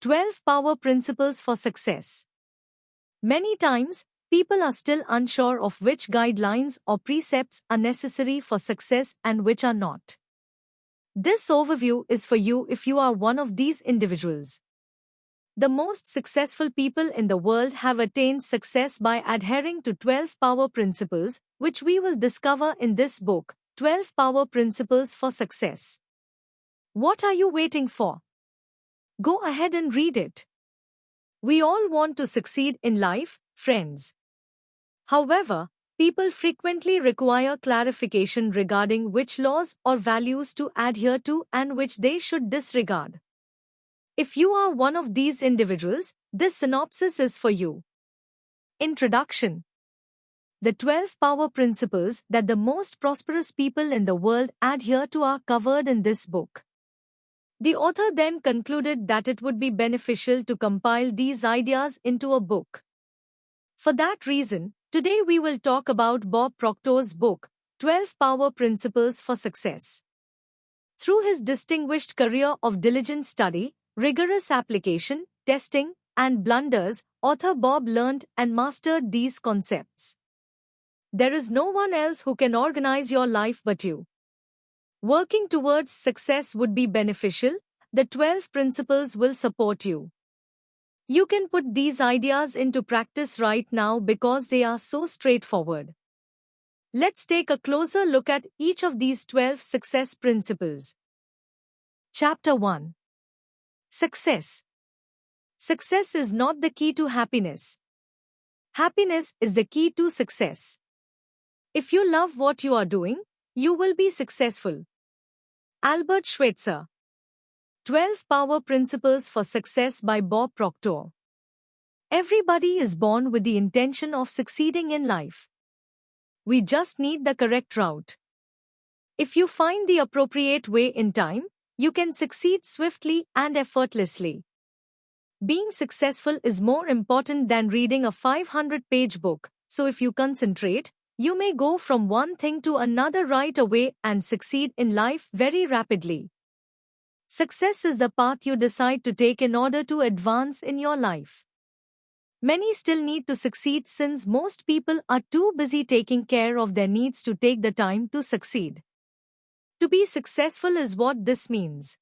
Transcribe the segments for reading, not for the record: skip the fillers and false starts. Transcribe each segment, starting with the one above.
12 Power Principles for Success. Many times, people are still unsure of which guidelines or precepts are necessary for success and which are not. This overview is for you if you are one of these individuals. The most successful people in the world have attained success by adhering to 12 power principles, which we will discover in this book, 12 Power Principles for Success. What are you waiting for? Go ahead and read it. We all want to succeed in life, friends. However, people frequently require clarification regarding which laws or values to adhere to and which they should disregard. If you are one of these individuals, this synopsis is for you. Introduction. The 12 power principles that the most prosperous people in the world adhere to are covered in this book. The author then concluded that it would be beneficial to compile these ideas into a book. For that reason, today we will talk about Bob Proctor's book, 12 Power Principles for Success. Through his distinguished career of diligent study, rigorous application, testing, and blunders, author Bob learned and mastered these concepts. There is no one else who can organize your life but you. Working towards success would be beneficial. The 12 principles will support you. You can put these ideas into practice right now because they are so straightforward. Let's take a closer look at each of these 12 success principles. Chapter 1. Success. Success is not the key to happiness. Happiness is the key to success. If you love what you are doing, you will be successful. Albert Schweitzer. 12 Power Principles for Success by Bob Proctor. Everybody is born with the intention of succeeding in life. We just need the correct route. If you find the appropriate way in time, you can succeed swiftly and effortlessly. Being successful is more important than reading a 500-page book, so if you concentrate, you may go from one thing to another right away and succeed in life very rapidly. Success is the path you decide to take in order to advance in your life. Many still need to succeed since most people are too busy taking care of their needs to take the time to succeed. To be successful is what this means.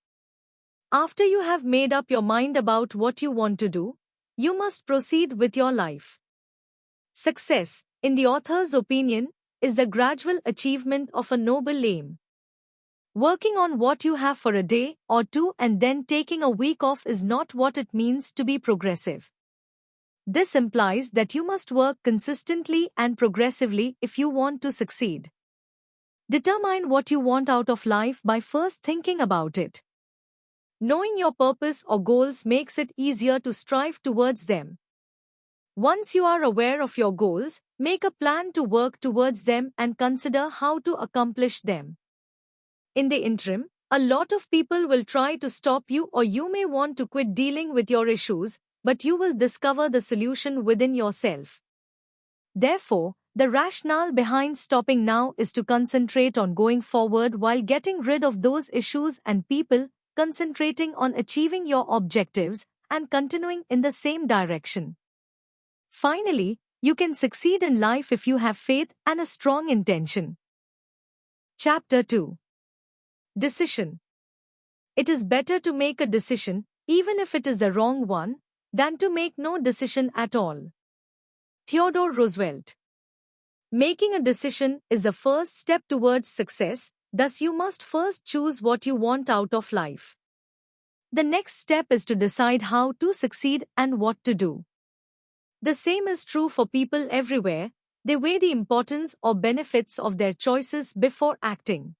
After you have made up your mind about what you want to do, you must proceed with your life. Success, in the author's opinion, is the gradual achievement of a noble aim. Working on what you have for a day or two and then taking a week off is not what it means to be progressive. This implies that you must work consistently and progressively if you want to succeed. Determine what you want out of life by first thinking about it. Knowing your purpose or goals makes it easier to strive towards them. Once you are aware of your goals, make a plan to work towards them and consider how to accomplish them. In the interim, a lot of people will try to stop you or you may want to quit dealing with your issues, but you will discover the solution within yourself. Therefore, the rationale behind stopping now is to concentrate on going forward while getting rid of those issues and people, concentrating on achieving your objectives and continuing in the same direction. Finally, you can succeed in life if you have faith and a strong intention. Chapter 2. Decision. It is better to make a decision, even if it is the wrong one, than to make no decision at all. Theodore Roosevelt. Making a decision is the first step towards success, thus you must first choose what you want out of life. The next step is to decide how to succeed and what to do. The same is true for people everywhere. They weigh the importance or benefits of their choices before acting.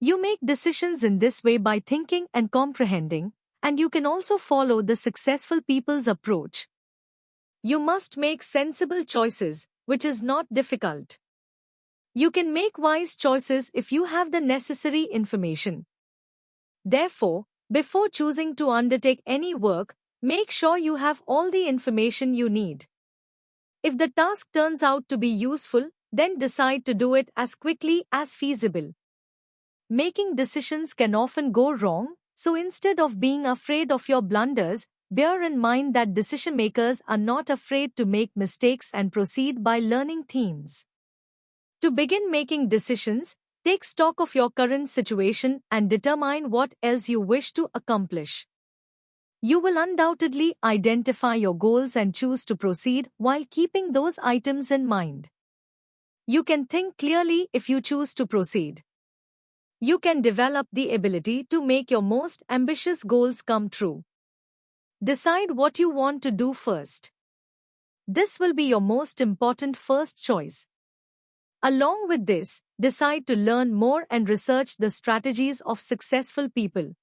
You make decisions in this way by thinking and comprehending, and you can also follow the successful people's approach. You must make sensible choices, which is not difficult. You can make wise choices if you have the necessary information. Therefore, before choosing to undertake any work, make sure you have all the information you need. If the task turns out to be useful, then decide to do it as quickly as feasible. Making decisions can often go wrong, so instead of being afraid of your blunders, bear in mind that decision makers are not afraid to make mistakes and proceed by learning themes. To begin making decisions, take stock of your current situation and determine what else you wish to accomplish. You will undoubtedly identify your goals and choose to proceed while keeping those items in mind. You can think clearly if you choose to proceed. You can develop the ability to make your most ambitious goals come true. Decide what you want to do first. This will be your most important first choice. Along with this, decide to learn more and research the strategies of successful people.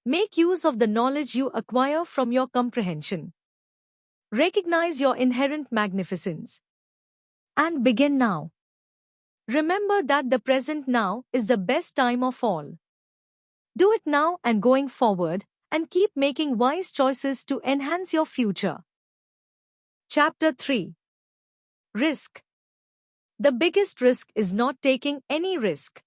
Make use of the knowledge you acquire from your comprehension. Recognize your inherent magnificence. And begin now. Remember that the present now is the best time of all. Do it now and going forward, and keep making wise choices to enhance your future. Chapter 3. Risk. The biggest risk is not taking any risk.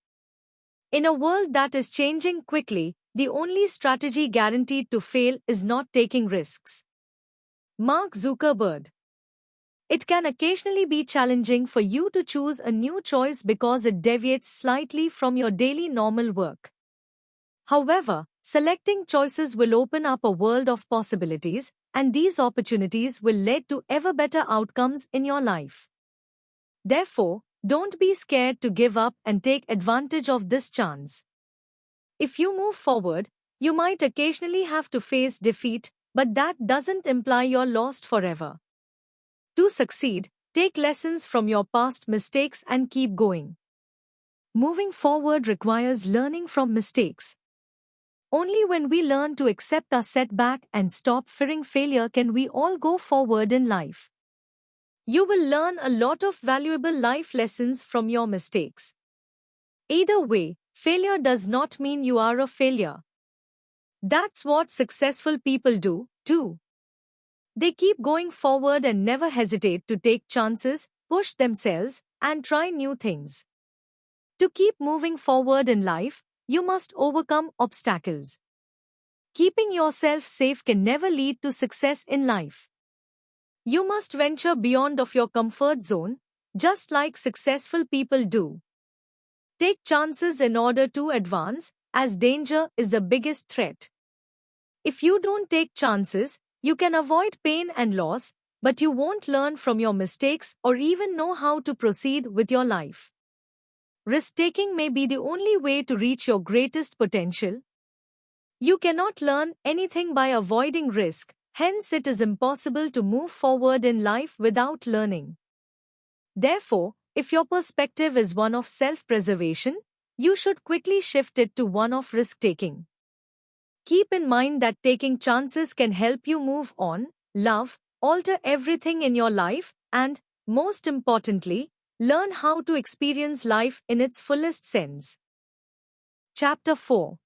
In a world that is changing quickly, the only strategy guaranteed to fail is not taking risks. Mark Zuckerberg. It can occasionally be challenging for you to choose a new choice because it deviates slightly from your daily normal work. However, selecting choices will open up a world of possibilities, and these opportunities will lead to ever better outcomes in your life. Therefore, don't be scared to give up and take advantage of this chance. If you move forward, you might occasionally have to face defeat, but that doesn't imply you're lost forever. To succeed, take lessons from your past mistakes and keep going. Moving forward requires learning from mistakes. Only when we learn to accept our setback and stop fearing failure can we all go forward in life. You will learn a lot of valuable life lessons from your mistakes. Either way, failure does not mean you are a failure. That's what successful people do, too. They keep going forward and never hesitate to take chances, push themselves, and try new things. To keep moving forward in life, you must overcome obstacles. Keeping yourself safe can never lead to success in life. You must venture beyond of your comfort zone, just like successful people do. Take chances in order to advance, as danger is the biggest threat. If you don't take chances, you can avoid pain and loss, but you won't learn from your mistakes or even know how to proceed with your life. Risk-taking may be the only way to reach your greatest potential. You cannot learn anything by avoiding risk, hence it is impossible to move forward in life without learning. Therefore, if your perspective is one of self-preservation, you should quickly shift it to one of risk-taking. Keep in mind that taking chances can help you move on, love, alter everything in your life, and, most importantly, learn how to experience life in its fullest sense. Chapter 4.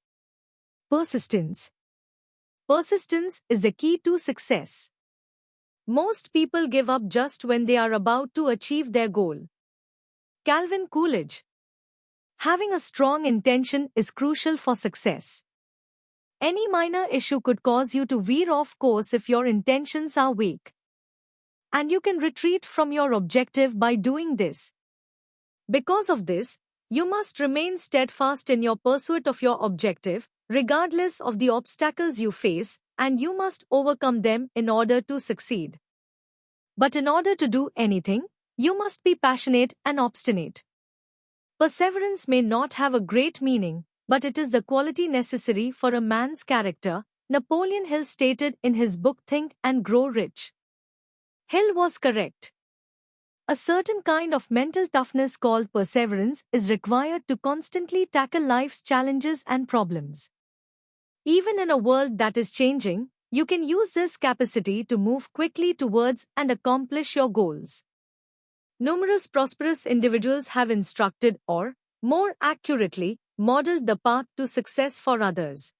Persistence. Persistence is the key to success. Most people give up just when they are about to achieve their goal. Calvin Coolidge. Having a strong intention is crucial for success. Any minor issue could cause you to veer off course if your intentions are weak. And you can retreat from your objective by doing this. Because of this, you must remain steadfast in your pursuit of your objective, regardless of the obstacles you face, and you must overcome them in order to succeed. But in order to do anything, you must be passionate and obstinate. Perseverance may not have a great meaning, but it is the quality necessary for a man's character, Napoleon Hill stated in his book Think and Grow Rich. Hill was correct. A certain kind of mental toughness called perseverance is required to constantly tackle life's challenges and problems. Even in a world that is changing, you can use this capacity to move quickly towards and accomplish your goals. Numerous prosperous individuals have instructed or, more accurately, modeled the path to success for others.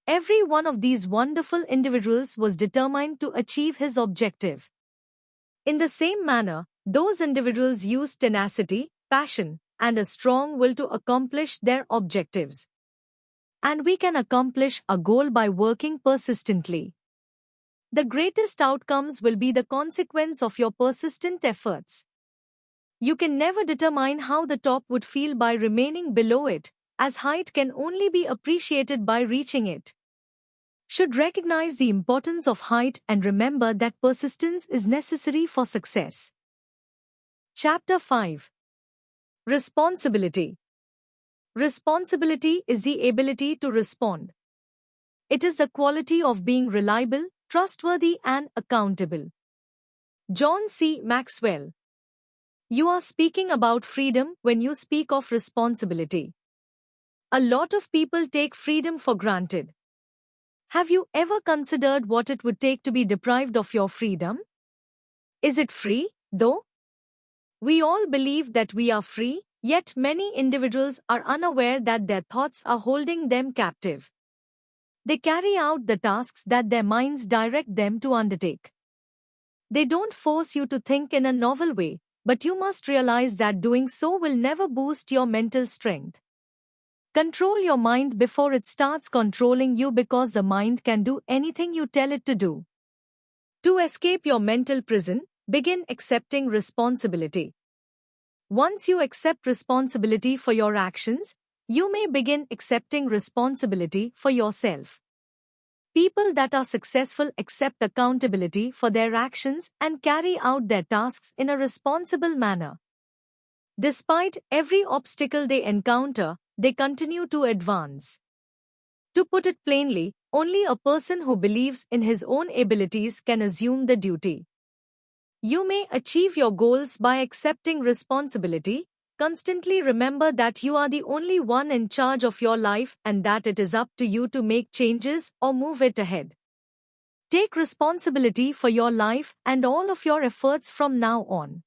Every one of these wonderful individuals was determined to achieve his objective. In the same manner, those individuals used tenacity, passion, and a strong will to accomplish their objectives. And we can accomplish a goal by working persistently. The greatest outcomes will be the consequence of your persistent efforts. You can never determine how the top would feel by remaining below it, as height can only be appreciated by reaching it. Should recognize the importance of height and remember that persistence is necessary for success. Chapter 5. Responsibility. Responsibility is the ability to respond. It is the quality of being reliable, trustworthy and accountable. John C. Maxwell. You are speaking about freedom when you speak of responsibility. A lot of people take freedom for granted. Have you ever considered what it would take to be deprived of your freedom? Is it free, though? We all believe that we are free, yet many individuals are unaware that their thoughts are holding them captive. They carry out the tasks that their minds direct them to undertake. They don't force you to think in a novel way, but you must realize that doing so will never boost your mental strength. Control your mind before it starts controlling you, because the mind can do anything you tell it to do. To escape your mental prison, begin accepting responsibility. Once you accept responsibility for your actions, you may begin accepting responsibility for yourself. People that are successful accept accountability for their actions and carry out their tasks in a responsible manner. Despite every obstacle they encounter, they continue to advance. To put it plainly, only a person who believes in his own abilities can assume the duty. You may achieve your goals by accepting responsibility. Constantly remember that you are the only one in charge of your life and that it is up to you to make changes or move it ahead. Take responsibility for your life and all of your efforts from now on.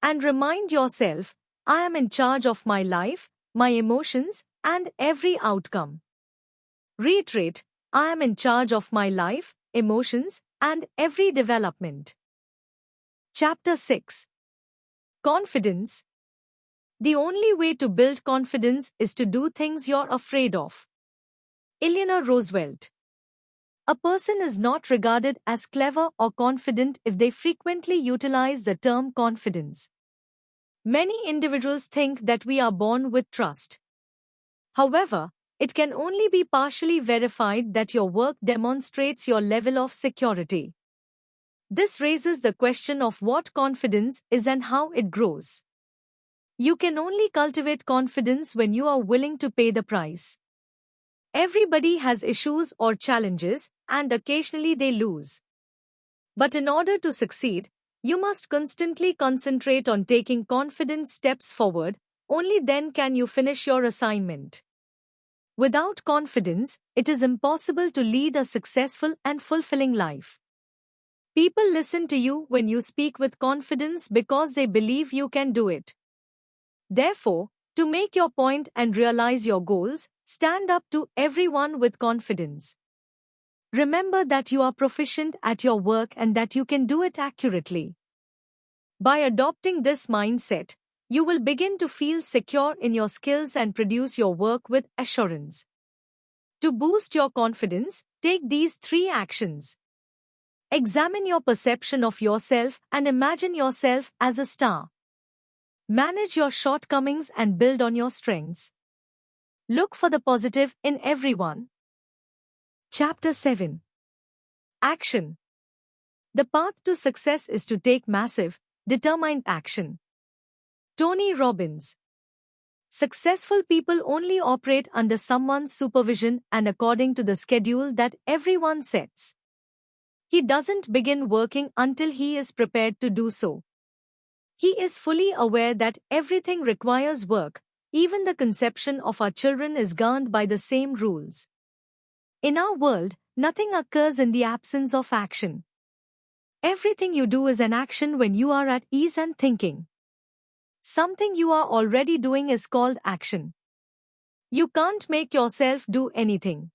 And remind yourself, I am in charge of my life, my emotions, and every outcome. Reiterate, I am in charge of my life, emotions, and every development. Chapter 6. Confidence. The only way to build confidence is to do things you're afraid of. Eleanor Roosevelt. A person is not regarded as clever or confident if they frequently utilize the term confidence. Many individuals think that we are born with trust. However, it can only be partially verified that your work demonstrates your level of security. This raises the question of what confidence is and how it grows. You can only cultivate confidence when you are willing to pay the price. Everybody has issues or challenges, and occasionally they lose. But in order to succeed, you must constantly concentrate on taking confident steps forward. Only then can you finish your assignment. Without confidence, it is impossible to lead a successful and fulfilling life. People listen to you when you speak with confidence because they believe you can do it. Therefore, to make your point and realize your goals, stand up to everyone with confidence. Remember that you are proficient at your work and that you can do it accurately. By adopting this mindset, you will begin to feel secure in your skills and produce your work with assurance. To boost your confidence, take these 3 actions. Examine your perception of yourself and imagine yourself as a star. Manage your shortcomings and build on your strengths. Look for the positive in everyone. Chapter 7. Action. The path to success is to take massive, determined action. Tony Robbins. Successful people only operate under someone's supervision and according to the schedule that everyone sets. He doesn't begin working until he is prepared to do so. He is fully aware that everything requires work, even the conception of our children is governed by the same rules. In our world, nothing occurs in the absence of action. Everything you do is an action when you are at ease and thinking. Something you are already doing is called action. You can't make yourself do anything.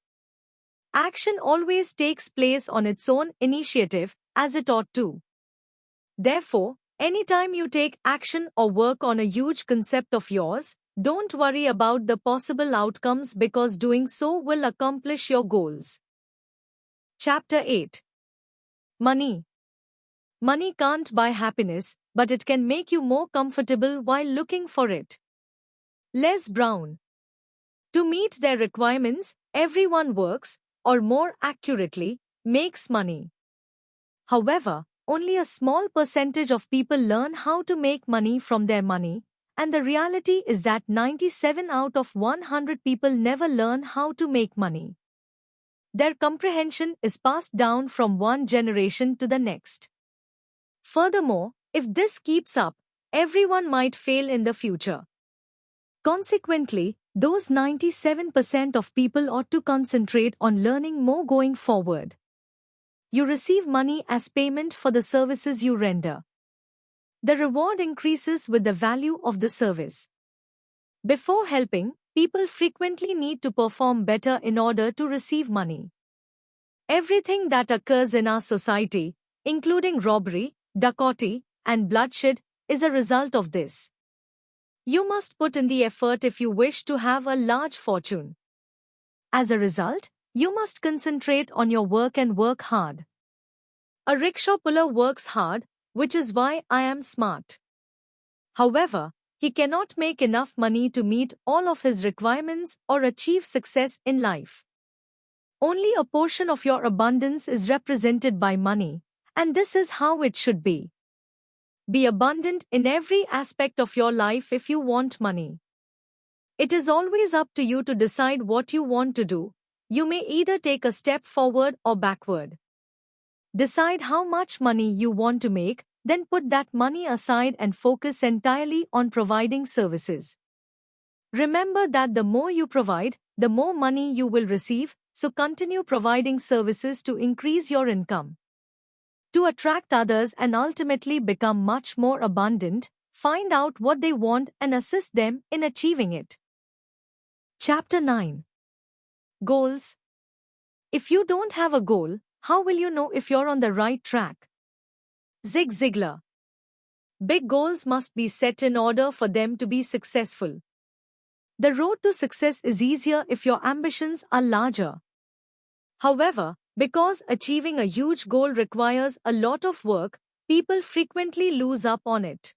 Action always takes place on its own initiative, as it ought to. Therefore, anytime you take action or work on a huge concept of yours, don't worry about the possible outcomes because doing so will accomplish your goals. Chapter 8. Money. Money can't buy happiness, but it can make you more comfortable while looking for it. Les Brown. To meet their requirements, everyone works, or more accurately, makes money. However, only a small percentage of people learn how to make money from their money, and the reality is that 97 out of 100 people never learn how to make money. Their comprehension is passed down from one generation to the next. Furthermore, if this keeps up, everyone might fail in the future. Consequently, those 97% of people ought to concentrate on learning more going forward. You receive money as payment for the services you render. The reward increases with the value of the service. Before helping, people frequently need to perform better in order to receive money. Everything that occurs in our society, including robbery, dacoity, and bloodshed, is a result of this. You must put in the effort if you wish to have a large fortune. As a result, you must concentrate on your work and work hard. A rickshaw puller works hard, which is why I am smart. However, he cannot make enough money to meet all of his requirements or achieve success in life. Only a portion of your abundance is represented by money, and this is how it should be. Be abundant in every aspect of your life if you want money. It is always up to you to decide what you want to do. You may either take a step forward or backward. Decide how much money you want to make, then put that money aside and focus entirely on providing services. Remember that the more you provide, the more money you will receive, so continue providing services to increase your income. To attract others and ultimately become much more abundant, find out what they want and assist them in achieving it. Chapter 9. Goals. If you don't have a goal, how will you know if you're on the right track? Zig Ziglar. Big goals must be set in order for them to be successful. The road to success is easier if your ambitions are larger. However, because achieving a huge goal requires a lot of work, people frequently lose up on it.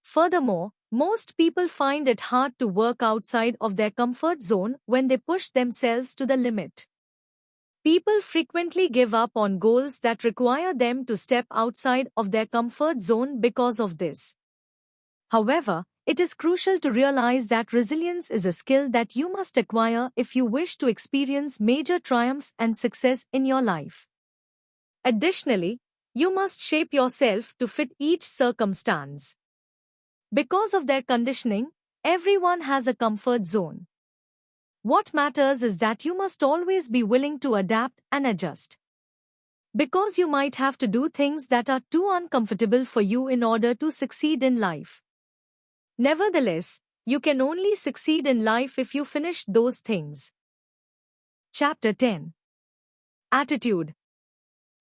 Furthermore, most people find it hard to work outside of their comfort zone when they push themselves to the limit. People frequently give up on goals that require them to step outside of their comfort zone because of this. However, it is crucial to realize that resilience is a skill that you must acquire if you wish to experience major triumphs and success in your life. Additionally, you must shape yourself to fit each circumstance. Because of their conditioning, everyone has a comfort zone. What matters is that you must always be willing to adapt and adjust. Because you might have to do things that are too uncomfortable for you in order to succeed in life. Nevertheless, you can only succeed in life if you finish those things. Chapter 10. Attitude.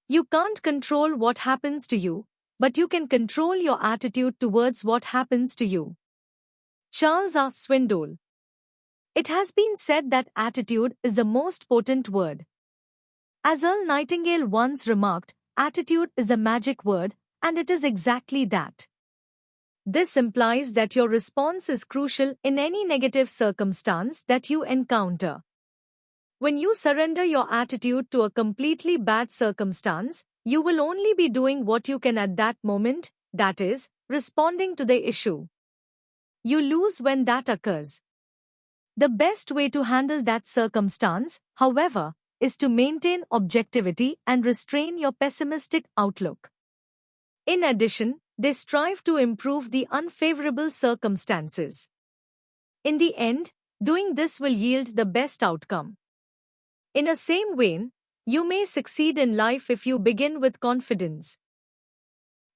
You can't control what happens to you, but you can control your attitude towards what happens to you. Charles R. Swindoll. It has been said that attitude is the most potent word. As Earl Nightingale once remarked, attitude is the magic word, and it is exactly that. This implies that your response is crucial in any negative circumstance that you encounter. When you surrender your attitude to a completely bad circumstance, you will only be doing what you can at that moment, that is, responding to the issue. You lose when that occurs. The best way to handle that circumstance, however, is to maintain objectivity and restrain your pessimistic outlook. In addition, they strive to improve the unfavorable circumstances. In the end, doing this will yield the best outcome. In the same vein, you may succeed in life if you begin with confidence.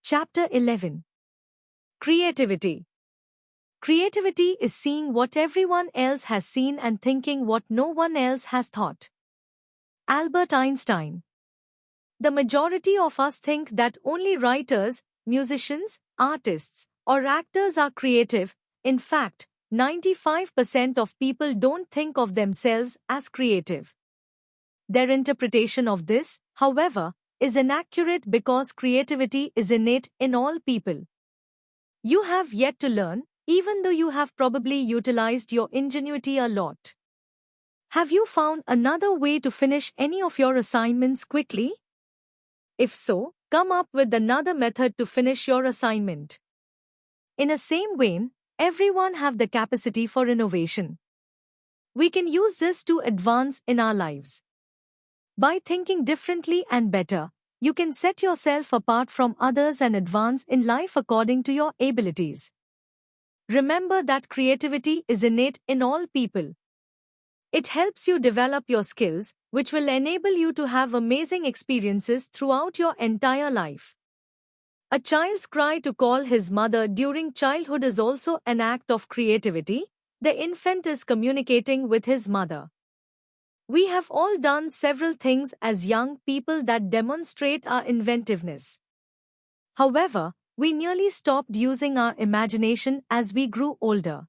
Chapter 11. Creativity. Creativity is seeing what everyone else has seen and thinking what no one else has thought. Albert Einstein. The majority of us think that only writers, musicians, artists, or actors are creative. In fact, 95% of people don't think of themselves as creative. Their interpretation of this, however, is inaccurate because creativity is innate in all people. You have yet to learn, even though you have probably utilized your ingenuity a lot. Have you found another way to finish any of your assignments quickly? If so, come up with another method to finish your assignment. In a same vein, everyone have the capacity for innovation. We can use this to advance in our lives. By thinking differently and better, you can set yourself apart from others and advance in life according to your abilities. Remember that creativity is innate in all people. It helps you develop your skills, which will enable you to have amazing experiences throughout your entire life. A child's cry to call his mother during childhood is also an act of creativity. The infant is communicating with his mother. We have all done several things as young people that demonstrate our inventiveness. However, we nearly stopped using our imagination as we grew older.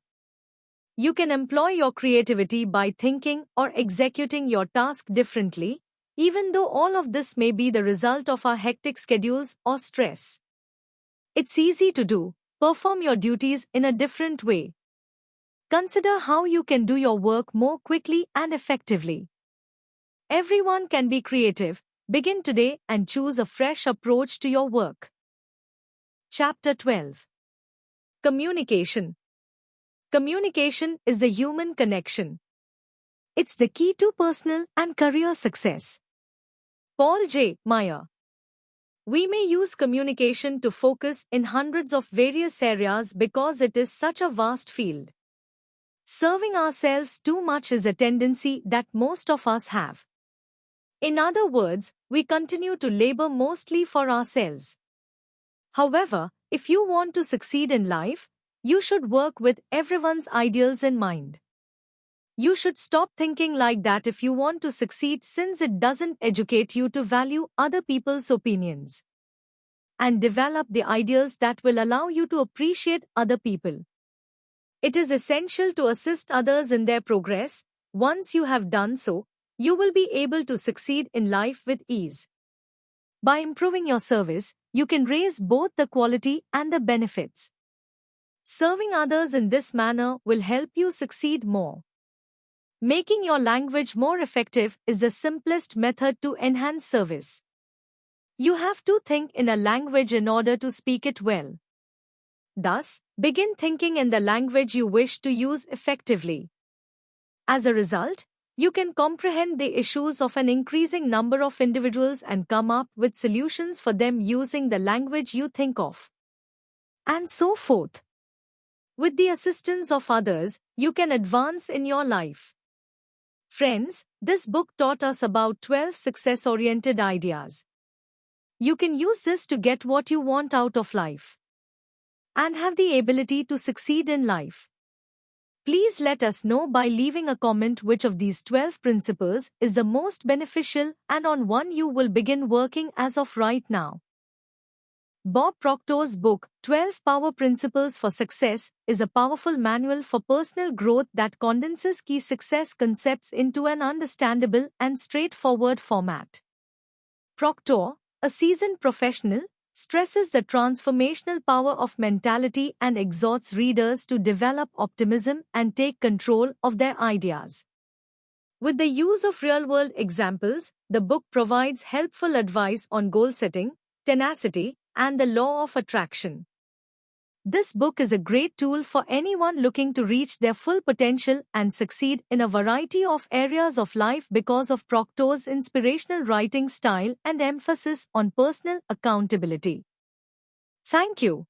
You can employ your creativity by thinking or executing your task differently, even though all of this may be the result of our hectic schedules or stress. It's easy to do. Perform your duties in a different way. Consider how you can do your work more quickly and effectively. Everyone can be creative. Begin today and choose a fresh approach to your work. Chapter 12. Communication. Communication is the human connection. It's the key to personal and career success. Paul J. Meyer. We may use communication to focus in hundreds of various areas because it is such a vast field. Serving ourselves too much is a tendency that most of us have. In other words, we continue to labor mostly for ourselves. However, if you want to succeed in life, you should work with everyone's ideals in mind. You should stop thinking like that if you want to succeed, since it doesn't educate you to value other people's opinions. And develop the ideals that will allow you to appreciate other people. It is essential to assist others in their progress. Once you have done so, you will be able to succeed in life with ease. By improving your service, you can raise both the quality and the benefits. Serving others in this manner will help you succeed more. Making your language more effective is the simplest method to enhance service. You have to think in a language in order to speak it well. Thus, begin thinking in the language you wish to use effectively. As a result, you can comprehend the issues of an increasing number of individuals and come up with solutions for them using the language you think of. And so forth. With the assistance of others, you can advance in your life. Friends, this book taught us about 12 success-oriented ideas. You can use this to get what you want out of life and have the ability to succeed in life. Please let us know by leaving a comment which of these 12 principles is the most beneficial and on one you will begin working as of right now. Bob Proctor's book, 12 Power Principles for Success, is a powerful manual for personal growth that condenses key success concepts into an understandable and straightforward format. Proctor, a seasoned professional, stresses the transformational power of mentality and exhorts readers to develop optimism and take control of their ideas. With the use of real-world examples, the book provides helpful advice on goal setting, tenacity, and the law of attraction. This book is a great tool for anyone looking to reach their full potential and succeed in a variety of areas of life because of Proctor's inspirational writing style and emphasis on personal accountability. Thank you.